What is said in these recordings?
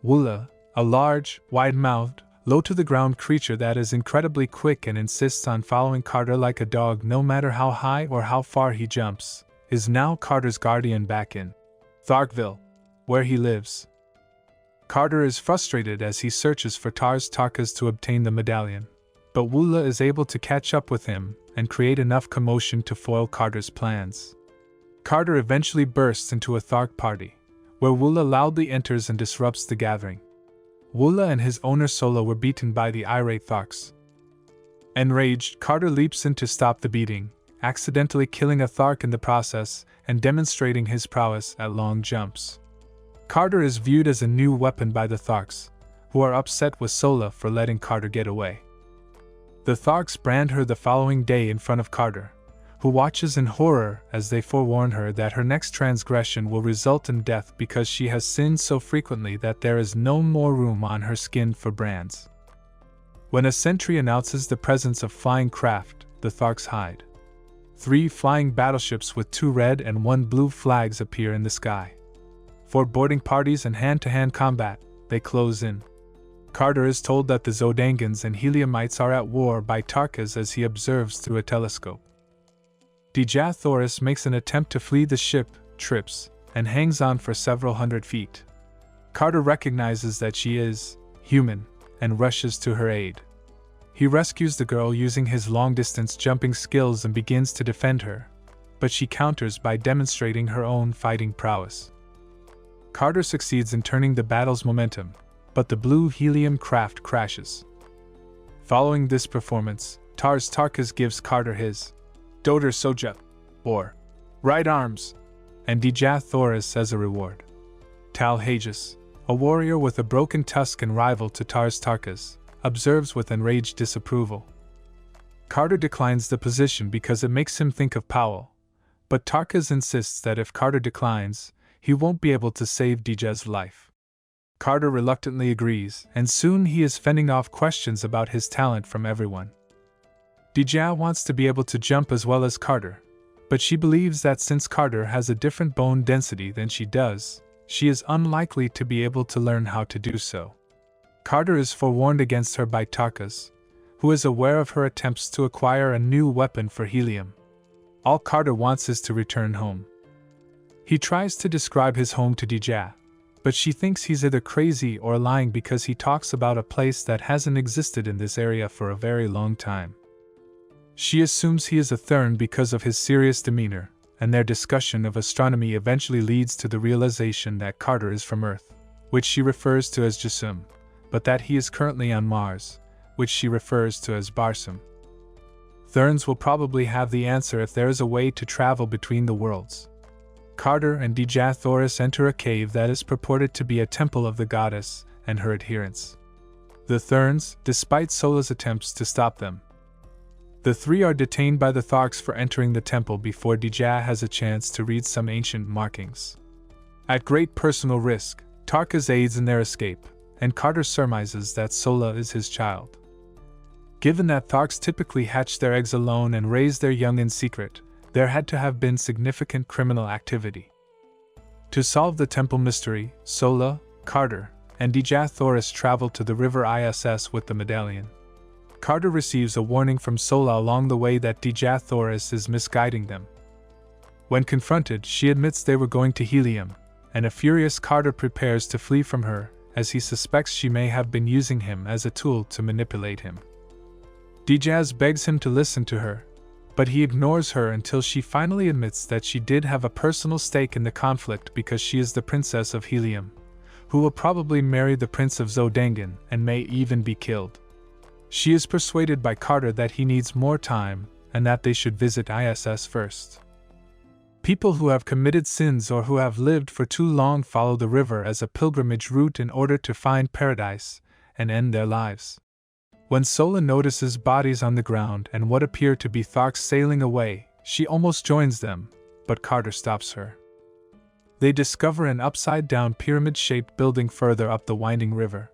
Woola, a large, wide-mouthed, low-to-the-ground creature that is incredibly quick and insists on following Carter like a dog no matter how high or how far he jumps, is now Carter's guardian back in Tharkville, where he lives. Carter is frustrated as he searches for Tarkas to obtain the medallion, but Woola is able to catch up with him and create enough commotion to foil Carter's plans. Carter eventually bursts into a Thark party, where Woola loudly enters and disrupts the gathering. Woola and his owner Sola were beaten by the irate Tharks. Enraged, Carter leaps in to stop the beating, accidentally killing a Thark in the process and demonstrating his prowess at long jumps. Carter is viewed as a new weapon by the Tharks, who are upset with Sola for letting Carter get away. The Tharks brand her the following day in front of Carter, who watches in horror as they forewarn her that her next transgression will result in death because she has sinned so frequently that there is no more room on her skin for brands. When a sentry announces the presence of flying craft, the Tharks hide. 3 flying battleships with 2 red and 1 blue flags appear in the sky. For boarding parties and hand-to-hand combat, they close in. Carter is told that the Zodangans and Heliumites are at war by Tarkas as he observes through a telescope. Dejathoris makes an attempt to flee the ship, trips, and hangs on for several hundred feet. Carter recognizes that she is human and rushes to her aid. He rescues the girl using his long-distance jumping skills and begins to defend her, but she counters by demonstrating her own fighting prowess. Carter succeeds in turning the battle's momentum, but the blue helium craft crashes. Following this performance, Tarkas gives Carter his Doter Soja, or right arms, and Dejathoris as a reward. Tal Hages, a warrior with a broken tusk and rival to Tarkas, observes with enraged disapproval. Carter declines the position because it makes him think of Powell, but Tarkas insists that if Carter declines, he won't be able to save Deja's life. Carter reluctantly agrees, and soon he is fending off questions about his talent from everyone. Deja wants to be able to jump as well as Carter, but she believes that since Carter has a different bone density than she does, she is unlikely to be able to learn how to do so. Carter is forewarned against her by Tarkas, who is aware of her attempts to acquire a new weapon for helium. All Carter wants is to return home. He tries to describe his home to Deja, but she thinks he's either crazy or lying because he talks about a place that hasn't existed in this area for a very long time. She assumes he is a Thurn because of his serious demeanor, and their discussion of astronomy eventually leads to the realization that Carter is from Earth, which she refers to as Jasum, but that he is currently on Mars, which she refers to as Barsoom. Thurns will probably have the answer if there is a way to travel between the worlds. Carter and Dejathoris enter a cave that is purported to be a temple of the goddess and her adherents. The Thurns, despite Sola's attempts to stop them. The 3 are detained by the Tharks for entering the temple before Deja has a chance to read some ancient markings. At great personal risk, Tarkas aids in their escape, and Carter surmises that Sola is his child. Given that Tharks typically hatch their eggs alone and raise their young in secret, there had to have been significant criminal activity. To solve the temple mystery, Sola, Carter, and Dejathoris travel to the river ISS with the medallion. Carter receives a warning from Sola along the way that Dejathoris is misguiding them. When confronted, she admits they were going to Helium, and a furious Carter prepares to flee from her, as he suspects she may have been using him as a tool to manipulate him. Deja begs him to listen to her, but he ignores her until she finally admits that she did have a personal stake in the conflict because she is the princess of Helium, who will probably marry the prince of Zodangan and may even be killed. She is persuaded by Carter that he needs more time and that they should visit ISS first. People who have committed sins or who have lived for too long follow the river as a pilgrimage route in order to find paradise and end their lives. When Sola notices bodies on the ground and what appear to be Tharks sailing away, she almost joins them, but Carter stops her. They discover an upside-down pyramid-shaped building further up the winding river.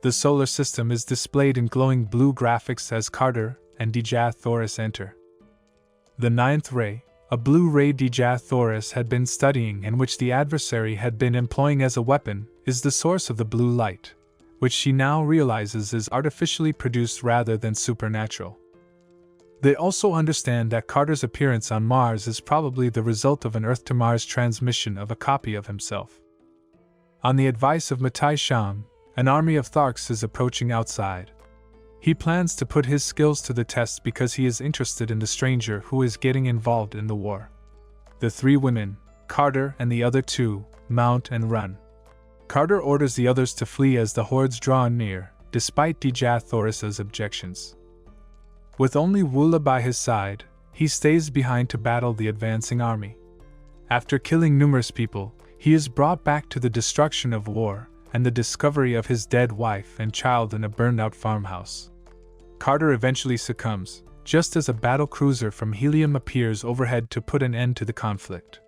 The solar system is displayed in glowing blue graphics as Carter and Dejathoris enter. The ninth ray, a blue ray Dejathoris had been studying and which the adversary had been employing as a weapon, is the source of the blue light, which she now realizes is artificially produced rather than supernatural. They also understand that Carter's appearance on Mars is probably the result of an Earth-to-Mars transmission of a copy of himself. On the advice of Matai Shang, an army of Tharks is approaching outside. He plans to put his skills to the test because he is interested in the stranger who is getting involved in the war. The three women, Carter and the other two, mount and run. Carter orders the others to flee as the hordes draw near, despite Dejah Thoris's objections. With only Woola by his side, he stays behind to battle the advancing army. After killing numerous people, he is brought back to the destruction of war and the discovery of his dead wife and child in a burned-out farmhouse. Carter eventually succumbs, just as a battle cruiser from Helium appears overhead to put an end to the conflict.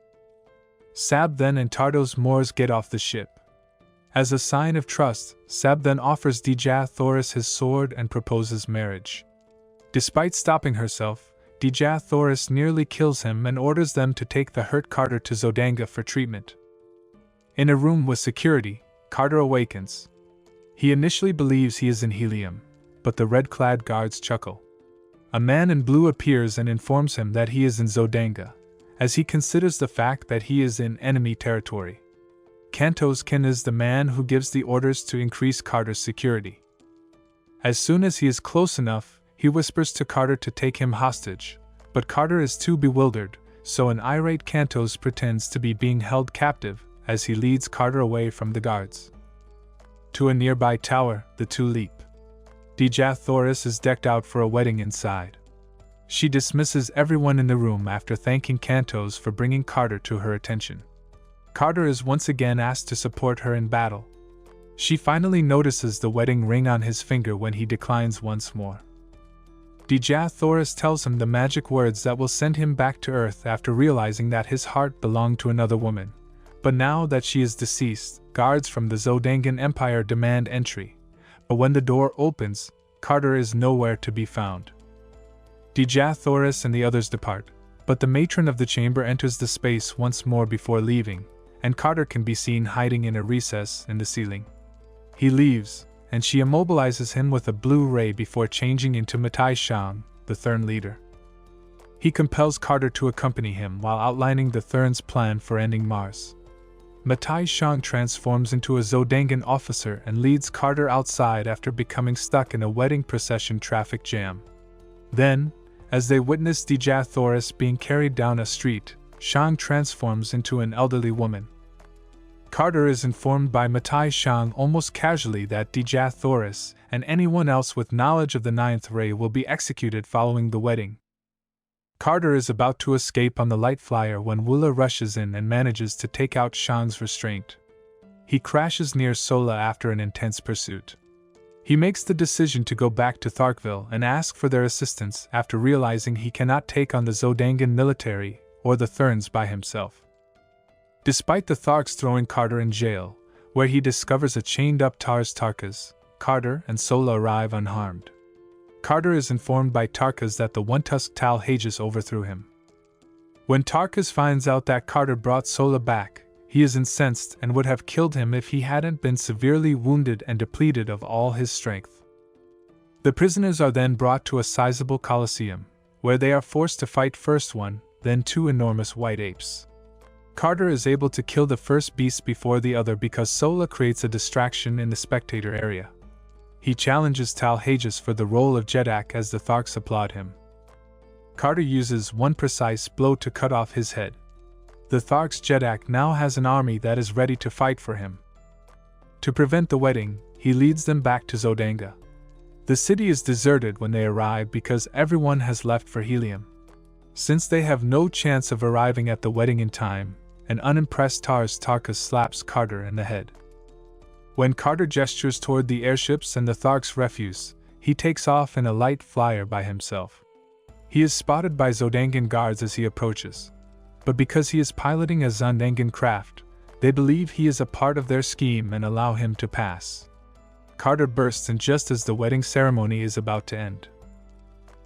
Sab then and Tardos Mors get off the ship. As a sign of trust, Sab then offers Dejah Thoris his sword and proposes marriage. Despite stopping herself, Dejah Thoris nearly kills him and orders them to take the hurt Carter to Zodanga for treatment. In a room with security, Carter awakens. He initially believes he is in Helium, but the red-clad guards chuckle. A man in blue appears and informs him that he is in Zodanga, as he considers the fact that he is in enemy territory. Kantos Ken is the man who gives the orders to increase Carter's security. As soon as he is close enough, he whispers to Carter to take him hostage, but Carter is too bewildered, so an irate Kantos pretends to be being held captive as he leads Carter away from the guards. To a nearby tower, the two leap. Dejah Thoris is decked out for a wedding inside. She dismisses everyone in the room after thanking Kantos for bringing Carter to her attention. Carter is once again asked to support her in battle. She finally notices the wedding ring on his finger when he declines once more. Dejah Thoris tells him the magic words that will send him back to Earth after realizing that his heart belonged to another woman. But now that she is deceased, guards from the Zodangan Empire demand entry. But when the door opens, Carter is nowhere to be found. Dejah Thoris and the others depart, but the matron of the chamber enters the space once more before leaving, and Carter can be seen hiding in a recess in the ceiling. He leaves, and she immobilizes him with a blue ray before changing into Matai Shang, the Thurn leader. He compels Carter to accompany him while outlining the Thurn's plan for ending Mars. Matai Shang transforms into a Zodangan officer and leads Carter outside after becoming stuck in a wedding procession traffic jam. Then, as they witness Dejah Thoris being carried down a street, Shang transforms into an elderly woman. Carter is informed by Matai Shang almost casually that Dejah Thoris and anyone else with knowledge of the Ninth Ray will be executed following the wedding. Carter is about to escape on the light flyer when Woola rushes in and manages to take out Shang's restraint. He crashes near Sola after an intense pursuit. He makes the decision to go back to Tharkville and ask for their assistance after realizing he cannot take on the Zodangan military or the Thurns by himself. Despite the Tharks throwing Carter in jail, where he discovers a chained-up Tars Tarkas, Carter and Sola arrive unharmed. Carter is informed by Tarkas that the one-tusked Tal Hages overthrew him. When Tarkas finds out that Carter brought Sola back, he is incensed and would have killed him if he hadn't been severely wounded and depleted of all his strength. The prisoners are then brought to a sizable coliseum, where they are forced to fight first one, then two enormous white apes. Carter is able to kill the first beast before the other because Sola creates a distraction in the spectator area. He challenges Tal Hages for the role of Jedak as the Tharks applaud him. Carter uses one precise blow to cut off his head. The Tharks' Jedak now has an army that is ready to fight for him. To prevent the wedding, he leads them back to Zodanga. The city is deserted when they arrive because everyone has left for Helium. Since they have no chance of arriving at the wedding in time, an unimpressed Tars Tarkas slaps Carter in the head. When Carter gestures toward the airships and the Tharks' refuse, he takes off in a light flyer by himself. He is spotted by Zodangan guards as he approaches. But because he is piloting a Zondangan craft, they believe he is a part of their scheme and allow him to pass. Carter bursts in just as the wedding ceremony is about to end.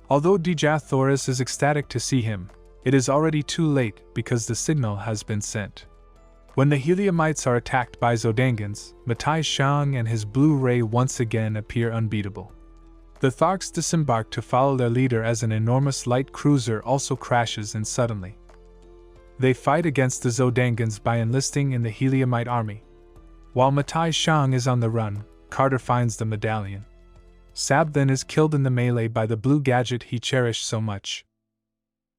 Although Dejah Thoris is ecstatic to see him, it is already too late because the signal has been sent. When the Heliumites are attacked by Zodangans, Matai Shang and his blue ray once again appear unbeatable. The Tharks disembark to follow their leader as an enormous light cruiser also crashes in suddenly. They fight against the Zodangans by enlisting in the Heliumite army. While Matai Shang is on the run, Carter finds the medallion. Sab then is killed in the melee by the blue gadget he cherished so much.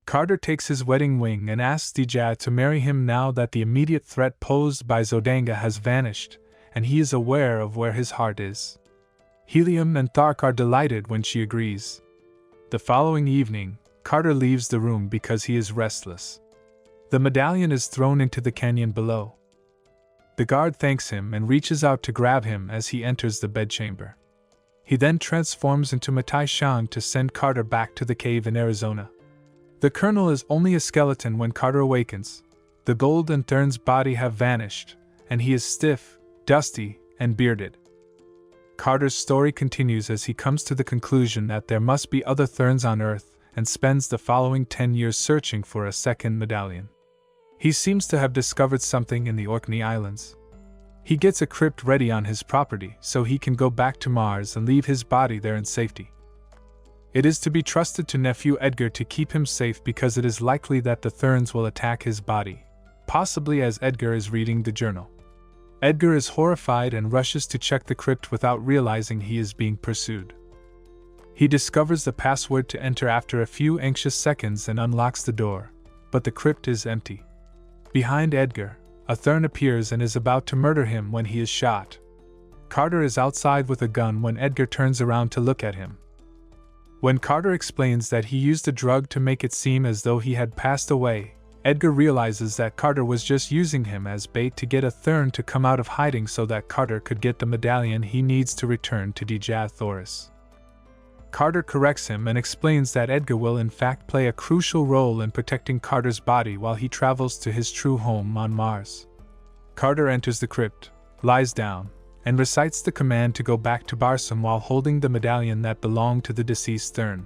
Carter takes his wedding ring and asks Dijah to marry him now that the immediate threat posed by Zodanga has vanished, and he is aware of where his heart is. Helium and Thark are delighted when she agrees. The following evening, Carter leaves the room because he is restless. The medallion is thrown into the canyon below. The guard thanks him and reaches out to grab him as he enters the bedchamber. He then transforms into Matai Shang to send Carter back to the cave in Arizona. The colonel is only a skeleton when Carter awakens. The gold and Thurn's body have vanished, and he is stiff, dusty, and bearded. Carter's story continues as he comes to the conclusion that there must be other Thurns on Earth and spends the following 10 years searching for a second medallion. He seems to have discovered something in the Orkney Islands. He gets a crypt ready on his property so he can go back to Mars and leave his body there in safety. It is to be trusted to nephew Edgar to keep him safe because it is likely that the Thurns will attack his body, possibly as Edgar is reading the journal. Edgar is horrified and rushes to check the crypt without realizing he is being pursued. He discovers the password to enter after a few anxious seconds and unlocks the door, but the crypt is empty. Behind Edgar, a Thurn appears and is about to murder him when he is shot. Carter is outside with a gun when Edgar turns around to look at him. When Carter explains that he used a drug to make it seem as though he had passed away, Edgar realizes that Carter was just using him as bait to get a Thurn to come out of hiding so that Carter could get the medallion he needs to return to Dijah Thoris. Carter corrects him and explains that Edgar will in fact play a crucial role in protecting Carter's body while he travels to his true home on Mars. Carter enters the crypt, lies down, and recites the command to go back to Barsoom while holding the medallion that belonged to the deceased Thurn.